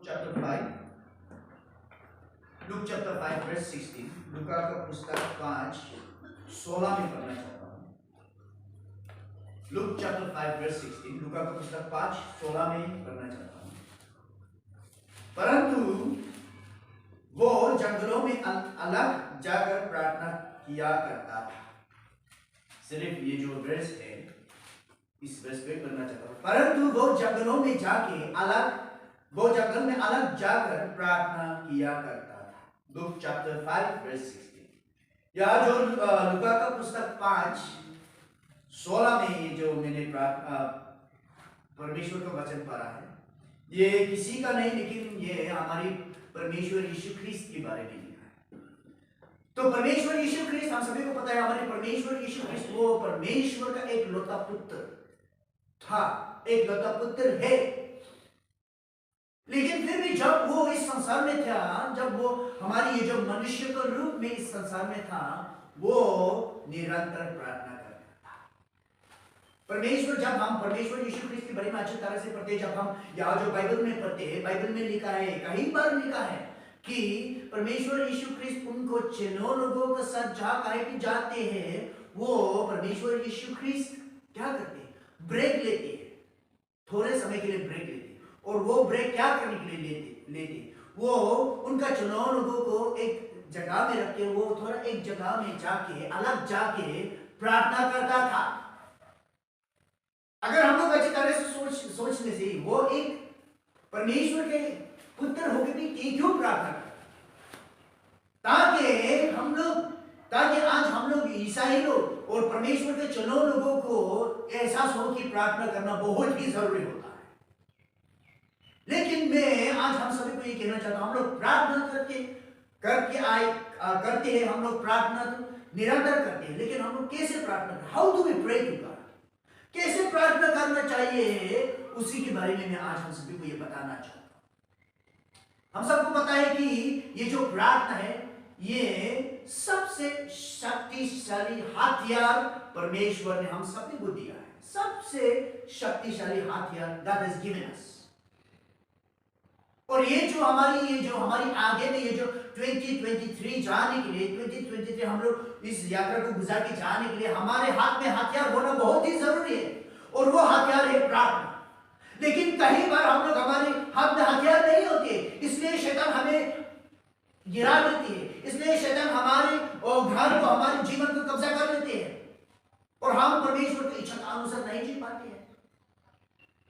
chapter 5, Luke chapter 5 verse 16, लूका का पुस्तक 5:16 में पढ़ना चाहता हूँ। Luke chapter 5 verse 16, लूका का पुस्तक 5:16 में पढ़ना चाहता हूँ। परंतु वो जंगलों में अलग जाकर प्रार्थना किया करता था। सिर्फ ये जो वर्स है, इस वर्स पे पढ़ना चाहता हूँ। परंतु वो जंगल में अलग जाकर प्रार्थना किया करता था। Luke chapter 5 verse 16। यह जो लूका का पुस्तक 5:16 में ये जो मैंने परमेश्वर का वचन पढ़ा है, ये किसी का नहीं, लेकिन ये हमारी परमेश्वर यीशु ख्रीस्त के बारे में लिखा है। तो परमेश्वर यीशु ख्रीस्त, हम सभी को पता है, हमारे परमेश्वर यीशु ख्रीस्त वो परमेश्वर का एक लौता पुत्र था, एक लौता पुत्र है। लेकिन फिर भी जब वो इस संसार में था, जब वो हमारी ये जो मनुष्य के रूप में इस संसार में था, वो निरंतर प्रार्थना करता था। परमेश्वर, जब हम परमेश्वर यीशु ख्रीस्त के बारे में अच्छी तरह से पढ़ते हैं, जब हम यहाँ जो बाइबल में पढ़ते हैं, बाइबल में लिखा है, कई बार लिखा है कि परमेश्वर यीशु ख्रीस्त उनको जिन्हों लोगों के साथ जहाँ कहीं भी जाते हैं, वो परमेश्वर यीशु ख्रीस्त क्या करते हैं? ब्रेक लेते हैं, थोड़े समय के लिए ब्रेक लेते हैं। और वो ब्रेक क्या करने के लिए लेते वो उनका चुनाव लोगों को एक जगह में रख के वो थोड़ा एक जगह में जाके, अलग जाके प्रार्थना करता था। अगर हम लोग अच्छी तरह से सोचने से, वो एक परमेश्वर के पुत्र होकर भी क्यों प्रार्थना करता? ताकि आज हम लोग ईसाई लोग और परमेश्वर के चुनाव लोगों को एहसास हो कि प्रार्थना करना बहुत ही जरूरी होता है। लेकिन मैं आज हम सभी को ये कहना चाहता हूं, हम लोग प्रार्थना करते हैं, हम लोग प्रार्थना तो निरंतर करते हैं, लेकिन हम लोग कैसे प्रार्थना करते? How do we pray to God? कैसे प्रार्थना करना चाहिए, उसी के बारे में मैं आज हम सभी को ये बताना चाहता हूं। हम सबको पता है कि ये जो प्रार्थना है, ये सबसे शक्तिशाली हथियार परमेश्वर ने हम सभी को दिया है। सबसे शक्तिशाली हथियार that is given us। और ये जो हमारी आगे में ये जो 2023 जाने के लिए, 2023 हम लोग इस यात्रा को गुजार के जाने के लिए हमारे हाथ में हथियार होना बहुत ही जरूरी है, और वो हथियार है प्रार्थना। लेकिन कई बार हम लोग, हमारे हाथ में हथियार नहीं होते, इसलिए शैतान हमें गिरा देती है, इसलिए शैतान हमारे घर को, हमारे जीवन को कब्जा कर लेते हैं, और हम परमेश्वर की इच्छा के अनुसार नहीं जी पाते हैं।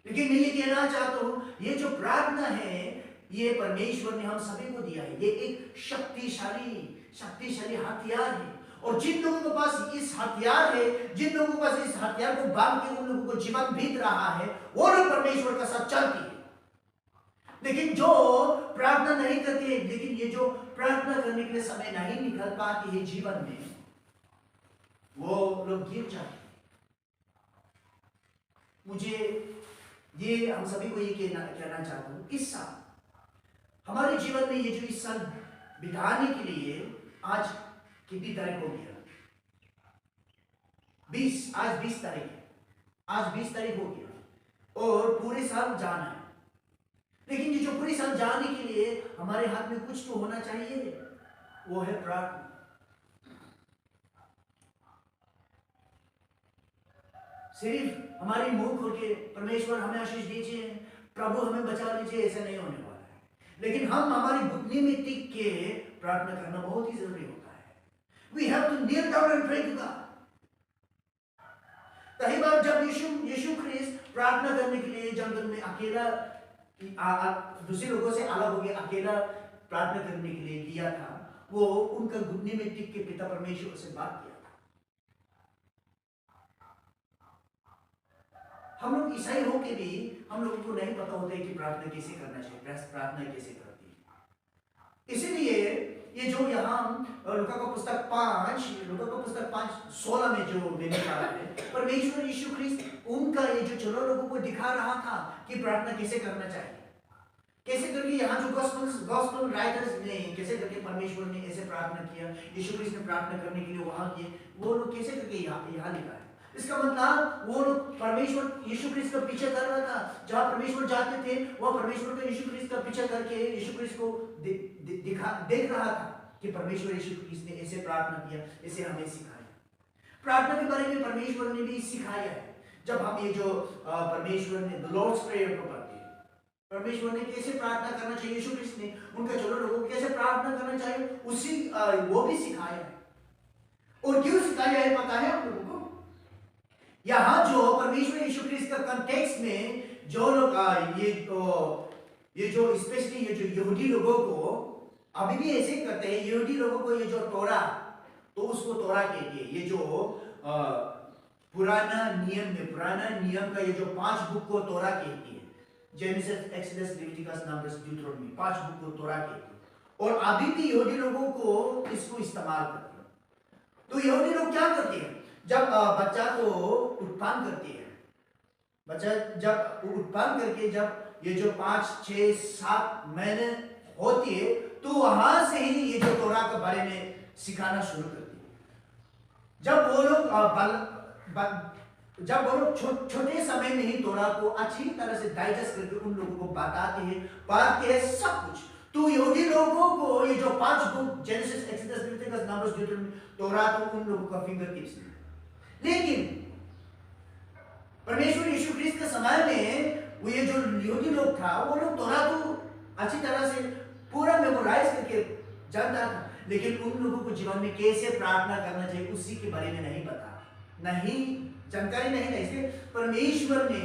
लेकिन मैं ये कहना चाहता हूं, ये जो प्रार्थना है, ये परमेश्वर ने हम सभी को दिया है। ये एक शक्तिशाली हथियार है, और जिन लोगों के पास इस हथियार है, जिन लोगों के पास इस हथियार को बांध के उन लोगों को जीवन बीत रहा है, वो लोग परमेश्वर का साथ चलती है। लेकिन जो प्रार्थना नहीं करते, लेकिन ये जो प्रार्थना करने के लिए समय नहीं निकल पाते हैं जीवन में, वो लोग गिर जाते हैं। मुझे ये हम सभी को ये कहना चाहता हूं, इस साल हमारे जीवन में, ये जो इस साल बिताने के लिए, आज कितनी तारीख हो गया? 20। आज 20 तारीख है। आज 20 तारीख हो गया, और पूरे साल जाना है। लेकिन ये जो पूरे साल जाने के लिए हमारे हाथ में कुछ तो होना चाहिए, वो है प्रार्थना। सिर्फ हमारी मुंह खोल के परमेश्वर हमें आशीष दीजिए, प्रभु हमें बचा लीजिए, ऐसा नहीं होने वाला है। लेकिन हम हमारी घुटने में टिक के प्रार्थना करना बहुत ही जरूरी होता है। We have to kneel down and pray to God। कई बार जब यीशु ख्रीस्त प्रार्थना करने के लिए जंगल में अकेला, दूसरे लोगों से अलग हो गया, अकेला प्रार्थना करने के लिए किया था, वो उनका घुटने में टिक के पिता परमेश्वर से बात किया था। हम लोग ईसाई होके भी हम लोगों को नहीं पता होता है कि प्रार्थना कैसे करना चाहिए, प्रार्थना कैसे करती है। इसीलिए ये जो यहाँ लूका का पुस्तक 5:16 में जो मैंने पढ़ा है, परमेश्वर यीशु ख्रीस्त उनका ये जो चलो लोगों को दिखा रहा था कि प्रार्थना कैसे करना चाहिए, कैसे करके यहाँ जो गॉस्पेल राइटर्स ने कैसे करके परमेश्वर ने ऐसे प्रार्थना किया, यीशु ख्रीस्त ने प्रार्थना करने के लिए वहां किए, वो लोग कैसे करके यहाँ लिखा है। इसका मतलब वो लोग परमेश्वर यीशु क्रिस्त का पीछा कर रहा था। जहां परमेश्वर जाते थे वह परमेश्वर का यीशु क्रिस्त का पीछा करके यीशु क्रिस्त को देख रहा था कि परमेश्वर यीशु क्रिस्त ने ऐसे प्रार्थना किया, ऐसे हमें सिखाया। प्रार्थना के बारे में परमेश्वर ने भी सिखाया है। जब हम ये जो परमेश्वर ने द लॉर्ड्स प्रेयर को पढ़ते हैं, परमेश्वर ने कैसे प्रार्थना करना चाहिए, यीशु क्रिस्त ने उनके चलो लोगों को कैसे प्रार्थना करना चाहिए उसी वो भी सिखाया है। और क्यों सिखाया है पता है आप लोगों को? यहाँ जो परमेश्वर यीशु क्रिस्त का कॉन्टेक्स्ट में जो लोग ये जो स्पेशली ये जो यहूदी लोगों को अभी भी ऐसे करते हैं, यहूदी लोगों को ये जो तोरा, तो उसको तोरा कहते हैं। ये जो पुराना नियम का ये जो 5 बुक को तोरा कहती है, Genesis, Exodus, Leviticus, Numbers, Deuteronomy, 5 book को तोरा कहती है। और अभी भी यहूदी लोगों को इसको इस्तेमाल करते हैं। तो यहूदी लोग क्या करते हैं? जब बच्चा को उत्पन्न करते हैं, बच्चा जब उत्पन्न करके जब ये जो 5, 6, 7 महीने होती है, तो वहां से ही ये जो तोरा के बारे में सिखाना शुरू करती है। जब वो लोग छोटे समय में ही तोरा को अच्छी तरह से डाइजेस्ट करके उन लोगों को बताते हैं, पढ़ते हैं सब कुछ, तो यहूदी लोगों को ये जो 5 book Genesis, Exodus, Leviticus, Numbers, Deuteronomy, Torah तो उन लोगों का फिंगर टिप्स में। लेकिन परमेश्वर यीशु क्रिस्त के समय में वो ये जो यहूदी लोग था, वो लोग तोरा तो अच्छी तरह से पूरा मेमोराइज करके जानता था, लेकिन उन लोगों को जीवन में कैसे प्रार्थना करना चाहिए उसी के बारे में नहीं पता, नहीं जानकारी नहीं था। इसलिए परमेश्वर ने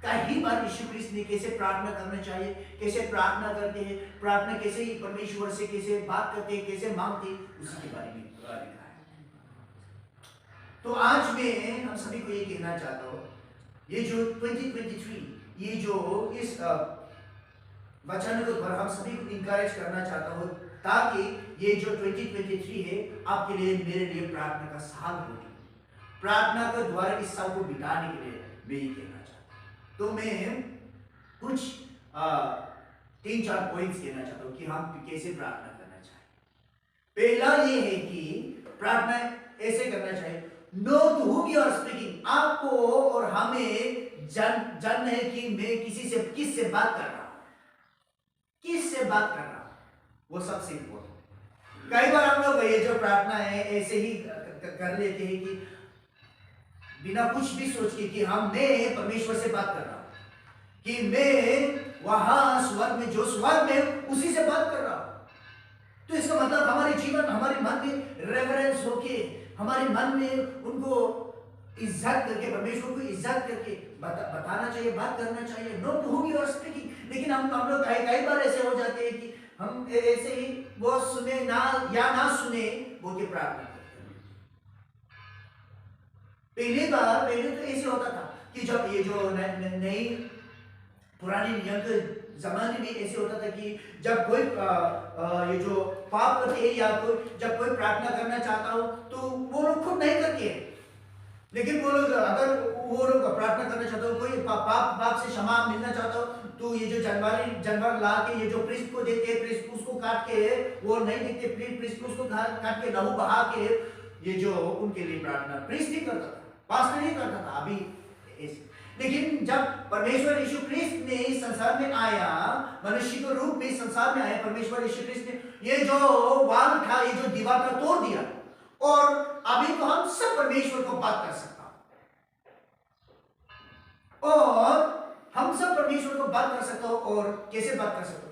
कई बार यीशु क्रिस्त ने कैसे प्रार्थना करना चाहिए, कैसे प्रार्थना करते हैं, प्रार्थना कैसे ही परमेश्वर से कैसे बात करते हैं, कैसे मांगते, उसी के बारे में लिखा है। तो आज मैं हम सभी को ये कहना चाहता हूँ, ये जो 2023 ये जो इस वचन को हम सभी को इंकरेज करना चाहता हूँ, ताकि ये जो 2023 है आपके लिए मेरे लिए प्रार्थना का साल हो। प्रार्थना के द्वारा इस साल को बिताने के लिए मैं ये कहना चाहता हूँ। तो मैं कुछ 3-4 पॉइंट्स कहना चाहता हूँ कि हम कैसे प्रार्थना करना चाहिए। पहला ये है कि प्रार्थना ऐसे करना चाहिए, know to whom you are speaking, आपको और हमें जानना है कि मैं किससे बात कर रहा हूं, किससे बात कर रहा हूं, वो सबसे इम्पोर्टेंट। कई बार हम लोग ये जो प्रार्थना है ऐसे ही कर लेते हैं कि बिना कुछ भी सोच के कि मैं परमेश्वर से बात कर रहा हूं, कि मैं वहां स्वर्ग में जो स्वर्ग में उसी से बात कर रहा हूं। तो इसका मतलब हमारे जीवन, हमारे मन में रेफरेंस होके, हमारे मन में उनको इज्जत करके, परमेश्वर को इज्जत करके बताना चाहिए, बात करना चाहिए, know to whom you are speaking। लेकिन हम लोग कई बार ऐसे हो जाते हैं कि हम ऐसे ही वो सुने ना या ना सुने वो की प्रार्थना करते हैं। पहले तो ऐसे होता था कि जब ये जो नई पुराने नियम के जमाने में ऐसे होता था कि जब कोई ये जो पाप करते हैं या जब कोई प्रार्थना करना चाहता हो तो वो लोग खुद नहीं करते हैं, लेकिन वो लोग अगर वो लोग प्रार्थना करना चाहता हो, कोई पाप से क्षमा मिलना चाहता हो, तो ये जो जानवर ला के ये जो प्रीस्ट को देते, प्रीस्ट उसको काट के, वो नहीं देते प्रीस्ट उसको काट के लहू बहा के ये जो उनके लिए प्रार्थना प्रीस्ट ही करता था, पास्टर ही करता था अभी ऐसे। लेकिन जब परमेश्वर यीशु क्रिस्त ने इस संसार में आया, मनुष्य के रूप में इस संसार में आया, परमेश्वर यीशु क्रिस्त ने ये जो वाल था, ये जो दीवार था तोड़ दिया, और अभी तो हम सब परमेश्वर को बात कर सकता, और हम सब परमेश्वर को बात कर सकते हो। और कैसे बात कर सकते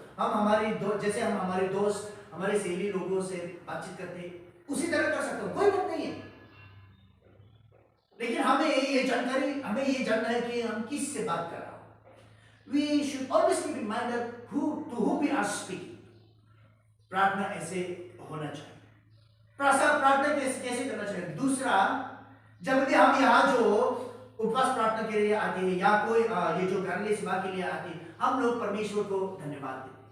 हो? जैसे हम हमारे दोस्त, हमारे सहेली लोगों से बातचीत करते हैं, उसी तरह कर सकते हो, कोई बात नहीं है। लेकिन हमें ये जानना है कि हम किस से बात कर रहा हूं। We should always keep in mind that to whom we are speaking। प्रार्थना ऐसे होना चाहिए। प्रार्थना कैसे करना चाहिए? दूसरा, जब भी हम यहाँ जो उपवास प्रार्थना के लिए आते हैं या कोई ये जो घरेलू सेवा के लिए आते हैं, हम लोग परमेश्वर को धन्यवाद देते हैं।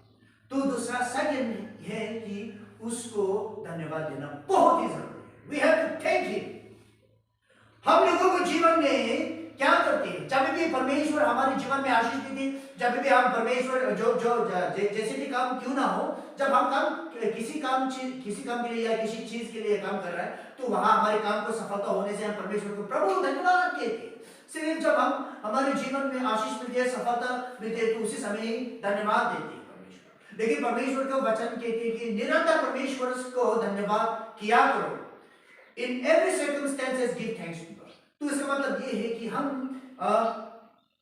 तो दूसरा सेकंड है कि उसको धन्यवाद देना बहुत ही जरूरी है। We have to thank him। हम लोगों को जीवन में क्या करते हैं? जब भी परमेश्वर हमारे जीवन में आशीष देते, जब भी हम परमेश्वर जैसे भी काम क्यों ना हो, जब हम किसी काम के लिए या किसी चीज के लिए काम कर रहे हैं, तो वहां हमारे काम को सफलता होने से हम परमेश्वर को प्रभु धन्यवाद कहते हैं। सिर्फ जब हम हमारे जीवन में आशीष मिलती है, सफलता मिलती है, तो उसी समय ही धन्यवाद देते हैं परमेश्वर। लेकिन परमेश्वर का वचन कहते हैं कि निरंतर परमेश्वर को धन्यवाद किया करो। In every circumstances give thanks to God. तो इसका मतलब ये है कि हम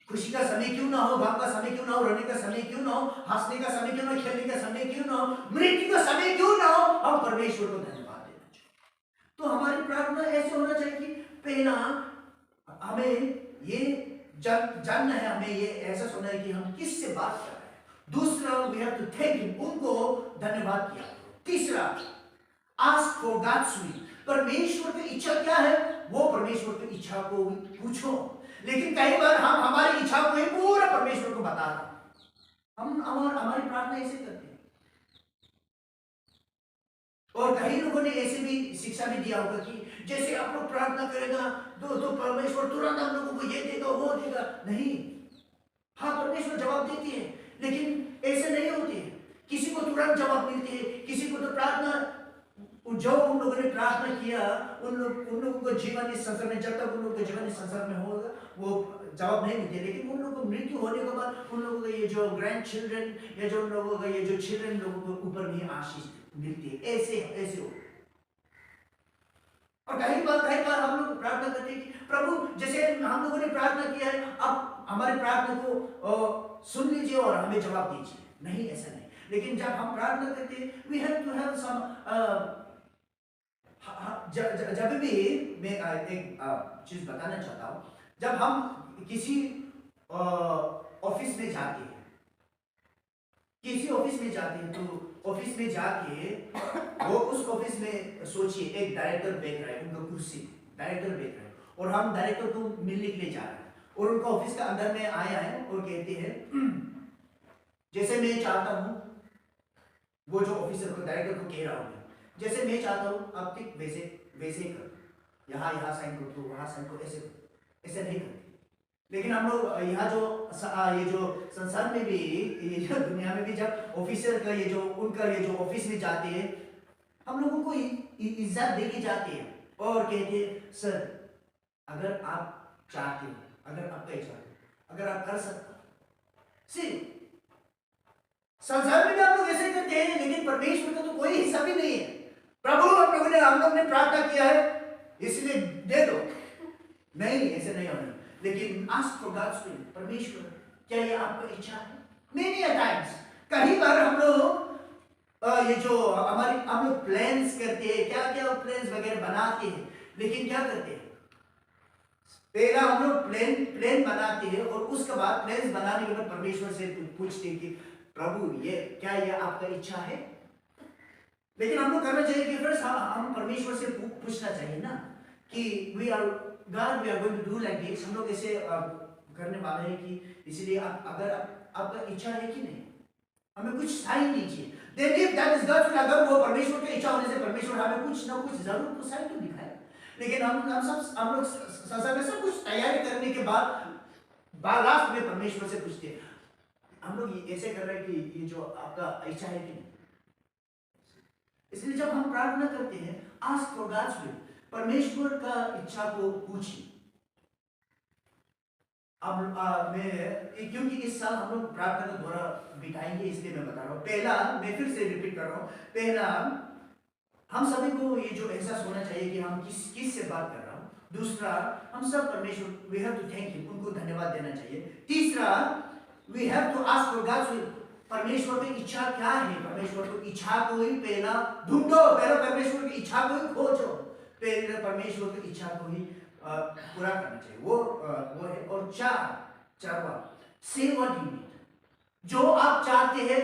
खुशी का समय क्यों ना हो, गम का समय क्यों ना हो, रोने का समय क्यों ना हो, हंसने का समय क्यों ना हो, खेलने का समय क्यों ना हो, मृत्यु का समय क्यों ना हो, हम परमेश्वर को धन्यवाद देना चाहिए। तो हमारी प्रार्थना ऐसे होना चाहिए कि पहला हमें ये जानना है, हमें ये ऐसा सुनना है कि हम किससे बात कर रहे हैं। दूसरा, we have to thank him, उनको धन्यवाद किया। तीसरा, आस्क फॉर गॉड्स विल, परमेश्वर की इच्छा क्या है वो परमेश्वर की इच्छा को पूछो। लेकिन कई बार हम हमारी इच्छा को ही पूरा परमेश्वर को बता रहे हैं। हम हमारी प्रार्थना ऐसे करते हैं। और कई लोगों ने ऐसे भी शिक्षा भी दिया होगा कि जैसे आप लोग प्रार्थना करेगा तो परमेश्वर तुरंत हम लोगों को ये देगा वो देगा। नहीं, हाँ परमेश्वर जवाब देती है, लेकिन ऐसे नहीं होती है। किसी को तुरंत जवाब मिलती है, किसी को तो प्रार्थना, जो उन लोगों ने प्रार्थना किया उन लोगों को जीवन इस संसार में, जब तक उन लोगों को जीवन इस संसार में होगा वो जवाब नहीं मिलते। लेकिन उन लोगों को मृत्यु होने के बाद उन लोगों का ये जो ग्रैंड चिल्ड्रन या जो उन लोगों का ये जो चिल्ड्रन लोगों को ऊपर भी आशीष मिलती है। ऐसे हो। और कई बार हम लोग प्रार्थना करते हैं कि प्रभु जैसे हम लोगों ने प्रार्थना किया है, अब हमारी प्रार्थना को सुन लीजिए और हमें जवाब दीजिए। नहीं, ऐसा नहीं। लेकिन जब हम प्रार्थना करते हैं, we have to have some, जब भी मैं एक चीज बताना चाहता हूं, जब हम किसी ऑफिस में जाते हैं, तो ऑफिस में जाके वो उस ऑफिस में सोचिए एक डायरेक्टर बैठ रहा है, उनका कुर्सी डायरेक्टर बैठ रहा है, और हम डायरेक्टर को मिलने के लिए जा रहे हैं, और उनका ऑफिस का अंदर में आया है और कहते हैं जैसे मैं चाहता हूं, वो जो ऑफिसर को डायरेक्टर को कह रहा हूं, जैसे मैं चाहता हूं आप ठीक वैसे ही करो, यहाँ साइन करो, वहां साइन करो, ऐसे नहीं करते। लेकिन हम लोग यहाँ ये जो संसार में भी, ये दुनिया में भी, जब ऑफिसर का ये जो उनका ये जो ऑफिस में जाते हैं, हम लोगों को इज्जत देके जाते हैं और कहते हैं सर अगर आप चाहते हो, अगर आपका इच्छा है, अगर आप कर सकते हो। सिर्फ संसार में भी आप लोग ऐसे करते हैं, लेकिन परमेश्वर का तो कोई हिस्सा भी नहीं है। प्रभु हम लोग ने प्रार्थना किया है इसलिए दे दो, नहीं, ऐसे नहीं होना। लेकिन आस्क फॉर गॉड्स विल, परमेश्वर क्या ये आपका इच्छा है? मेनी टाइम्स, कई बार हम लोग ये जो हम लोग प्लान्स करते हैं, क्या प्लान्स वगैरह बनाते हैं, लेकिन क्या करते हैं, पहला हम लोग प्लान बनाते हैं और उसके बाद प्लान्स बनाने के बाद परमेश्वर से पूछते हैं कि प्रभु क्या ये आपका इच्छा है? लेकिन हम लोग करना चाहिए कि फर्स्ट हम परमेश्वर से पूछना चाहिए ना कि we are going to do like this, हम लोग ऐसे करने वाले हैं कि इसलिए अगर आपका इच्छा है कि नहीं, हमें कुछ साइन दीजिए। Then if that is God's will, अगर वो परमेश्वर की इच्छा होने से परमेश्वर हमें कुछ ना कुछ जरूर तो साइन तो दिखाए। लेकिन हम लोग संसार में सब कुछ तैयारी करने के बाद लास्ट में परमेश्वर से पूछते हैं। हम लोग ऐसे कर रहे हैं कि ये जो आपका इच्छा है कि नहीं। इसलिए जब हम प्रार्थना करते हैं, आस्क फॉर गॉड्स विल, परमेश्वर का इच्छा को पूछिए। अब मैं क्योंकि इस साल हम लोग प्रार्थना का दौरा बिताएंगे, इसलिए मैं बता रहा हूँ। पहला, मैं फिर से रिपीट कर रहा हूँ, पहला हम सभी को ये जो एहसास होना चाहिए कि हम किस से बात कर रहा हूँ। दूसरा, हम सब परमेश्वर, we have to thank him, उनको धन्यवाद देना चाहिए। तीसरा, we have to ask for God's will, परमेश्वर की इच्छा क्या है? परमेश्वर की इच्छा को ही पहला ढूंढो, पहले परमेश्वर की इच्छा को ही खोजो, पहले परमेश्वर की इच्छा को ही पूरा करना चाहिए, वो है। और चारवा, से व्हाट यू नीड, जो आप चाहते हैं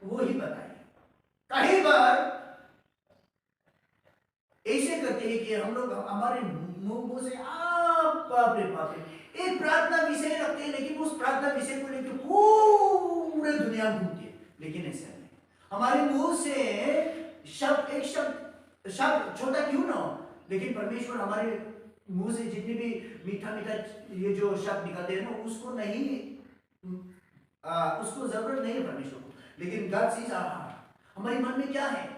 वो ही बताइए। कई बार ऐसे करते हैं कि हम लोग हमारे मुंह से बाप रे एक प्रार्थना विषय रखते हैं, लेकिन उस प्रार्थना विषय को लेकर पूरे दुनिया घूमती है। लेकिन ऐसा नहीं, हमारे मुंह से एक शब्द छोटा क्यों ना हो, लेकिन परमेश्वर हमारे मुंह से जितनी भी मीठा मीठा ये जो शब्द निकलते हैं ना, उसको नहीं उसको जरूरत नहीं है परमेश्वर को। लेकिन गॉड सीज आवर हार्ट, हमारे मन में क्या है,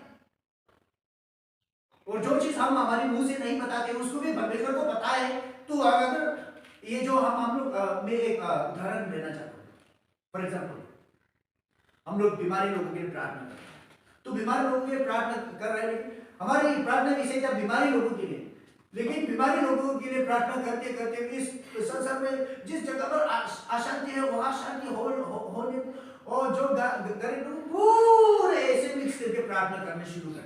और जो चीज हम हमारे मुंह से नहीं बताते उसको भी परमेश्वर को पता है। तो अगर ये जो हम लोग मैं एक उदाहरण लेना चाहता हूँ। फॉर एग्जाम्पल, हम लोग बीमारी लोगों के लिए प्रार्थना करते हैं, तो बीमारी लोगों के लिए प्रार्थना कर रहे हैं, हमारी प्रार्थना विषय क्या, बीमारी लोगों के लिए। लेकिन बीमारी लोगों के लिए प्रार्थना करते करते इस संसार में जिस जगह पर अशांति है वहां शांति होने, और जो गरीब लोग पूरे ऐसे मिक्स करके प्रार्थना करना शुरू कर।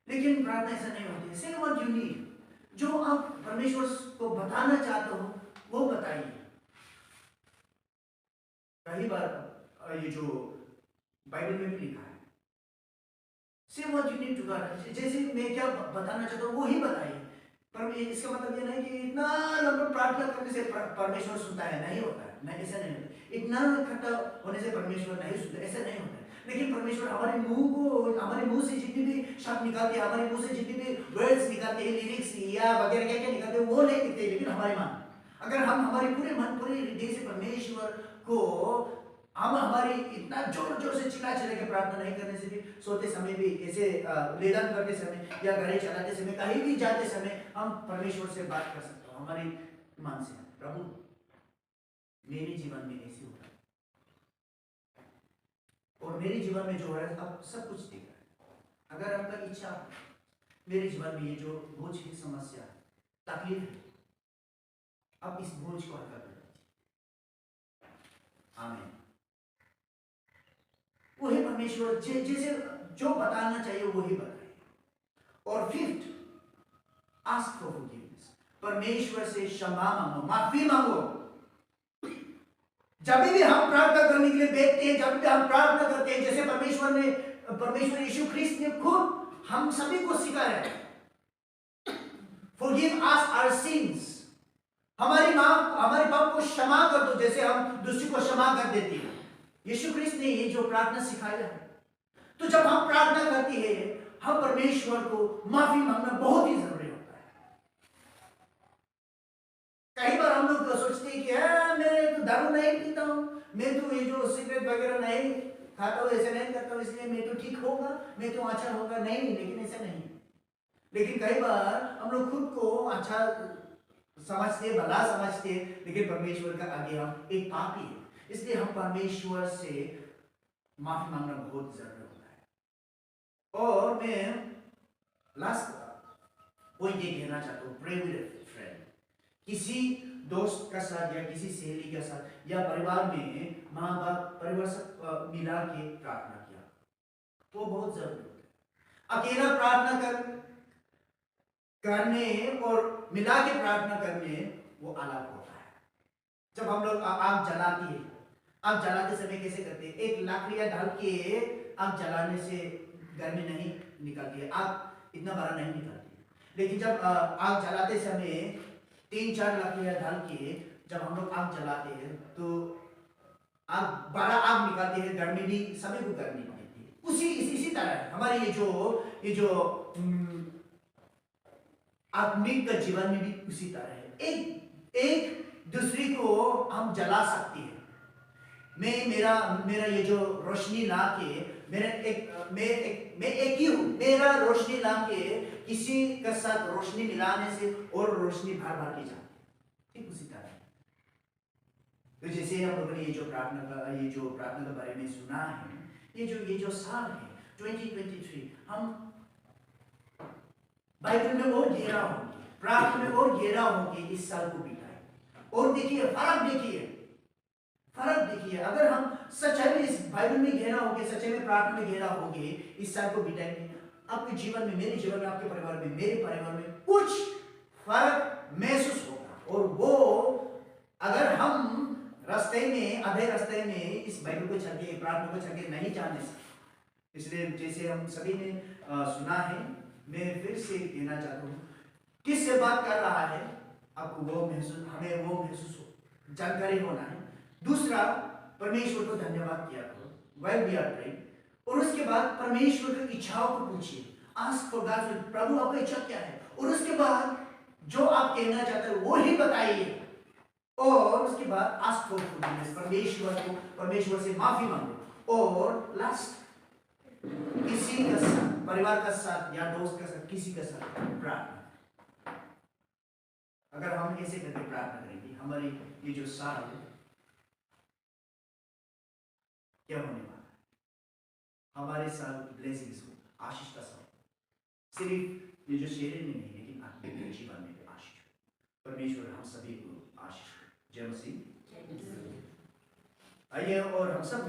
लेकिन प्रार्थना ऐसा नहीं होती है। से व्हाट यू नीड, जो आप परमेश्वर को बताना चाहते हो वो बताइए। कई बार ये जो बाइबल में भी लिखा है, say what you need to God, जैसे मैं क्या बताना चाहता हूँ वो ही बताइए। पर इसका मतलब ये नहीं कि इतना लंबा प्रार्थना करने से परमेश्वर सुनता है, नहीं होता है, नहीं, ऐसा नहीं होता। इतना इकट्ठा होने से परमेश्वर नहीं सुनता, ऐसा नहीं होता है। लेकिन परमेश्वर हमारे मुंह से जितनी भी शब्द निकालते हैं, हमारे मुंह से जितनी भी वर्ड्स निकालते हैं, लिरिक्स या वगैरह क्या क्या निकालते हैं, वो नहीं दिखते। लेकिन हमारे मन, अगर हम हमारे पूरे मन पूरे हृदय से परमेश्वर को हम हमारी इतना जोर जोर से चिल्ला चिल्ला के प्रार्थना नहीं करने से भी, सोते समय भी, ऐसे वेदन करते समय या गाड़ी चलाते समय, कहीं भी जाते समय हम परमेश्वर से बात कर सकते हो हमारी मन से। प्रभु मेरे जीवन में ऐसे होता है, और मेरे जीवन में जो है अब सब कुछ दिख रहा है। अगर आपका इच्छा मेरे जीवन में ये जो बोझ की समस्या तकलीफ है, अब इस बोझ को हल्का कर दीजिए। आमीन। वही परमेश्वर जैसे जो बताना चाहिए वही बताइए। और फिफ्थ, आस्क फॉर फॉरगिवनेस, परमेश्वर से क्षमा मांगो, माफी मांगो। जब भी हम प्रार्थना करने के लिए बैठते हैं, जब भी हम प्रार्थना करते हैं, जैसे परमेश्वर यीशु ख्रिस्त ने खुद हम सभी को सिखाया है, फॉरगिव अस आवर सिंस, हमारे पाप को क्षमा कर दो जैसे हम दूसरे को क्षमा कर देते हैं। यीशु ख्रिस्त ने ये जो प्रार्थना सिखाया है। तो जब हम प्रार्थना करते हैं, हम परमेश्वर को माफी मांगना बहुत ही जरूरी होता है। कई बार हम लोग सोचते हैं कि मैं तो दारू नहीं पीता हूं, मैं तो ये जो सिगरेट वगैरह नहीं खाता हूं, ऐसे नहीं करता हूं, इसलिए मैं तो ठीक होगा, मैं तो अच्छा होगा। नहीं, लेकिन ऐसा नहीं। लेकिन कई बार हम लोग खुद को अच्छा समझते, भला समझते, लेकिन परमेश्वर का आगे हम एक पापी है, इसलिए हम परमेश्वर से माफी मांगना बहुत जरूरी होता है। और मैं लास्ट पॉइंट ये कहना चाहता हूँ, प्रे विद अ फ्रेंड। किसी दोस्त का साथ या किसी सहेली के साथ या परिवार में माँ बाप परिवार सब मिला के प्रार्थना किया, वो बहुत जरूरी होता है। अकेला प्रार्थना करने और मिला के प्रार्थना करने वो अलग होता है। जब हम लोग आग जलाती है, आग जलाते समय कैसे करते हैं, एक लकड़ियां डाल के आग जलाने से गर्मी नहीं निकलती है, आग इतना बड़ा नहीं निकलती है। लेकिन जब आग जलाते समय 3-4 लकड़ियां डाल के जब हम लोग आग जलाते हैं तो आग बड़ा आग निकलती है, गर्मी भी सभी को गर्मी देती है। इसी तरह हमारे ये जो आत्मिक का जीवन में भी उसी तरह है। एक दूसरे को हम जला सकते हैं। मेरा ये जो रोशनी ला के मैं एक ही हूँ, मेरा रोशनी ला के किसी के साथ रोशनी मिलाने से और रोशनी भर भर के जाती है, ठीक उसी तरह। तो जैसे हम लोगों ने ये जो प्रार्थना के बारे में सुना है, ये जो साल है 2023, हम बाइबल में और गहरा होंगे, प्रार्थना में और गहरा होंगे, इस साल को बिताएं। और देखिए फर्क देखिए, अगर हम सच्चाई में इस बाइबल में गहरा होंगे, सच्चाई में प्रार्थना में गहरा होंगे, इस साल को बिताएंगे, आपके जीवन में, मेरे जीवन में, आपके परिवार में, मेरे परिवार में कुछ फर्क महसूस होगा। और वो अगर हम आधे रास्ते में इस बाइबल को चल के, प्रार्थना को चल के नहीं जाने सकते। इसलिए जैसे हम सभी ने सुना है, मैं फिर से कहना चाहता हूँ, किससे बात कर रहा है आपको हमें वो महसूस हो, जानकारी होना है। दूसरा, परमेश्वर को धन्यवाद किया करो व्हाइल वी आर प्रेइंग, और उसके बाद परमेश्वर की इच्छाओं को पूछिए, आस्क फॉर गॉड्स विल, प्रभु आपकी इच्छा क्या है। और उसके बाद जो आप कहना चाहते हो वो ही बताइए। और उसके बाद आस्क फॉर फॉरगिवनेस, परमेश्वर से माफी मांगो। और लास्ट, किसी का साथ, परिवार का साथ या दोस्त का साथ, किसी का साथ प्रार्थना। अगर हम ऐसे करके प्रार्थना करेंगे, हमारी ये जो साल क्या होने वाला है, हमारे साल ब्लेसिंग्स हो, आशीष का साल, सिर्फ ये जो शरीर में नहीं लेकिन आत्मिक जीवन में भी आशीष हो। परमेश्वर हम सभी को आशीष हो। जय मसीह। आइए और हम सब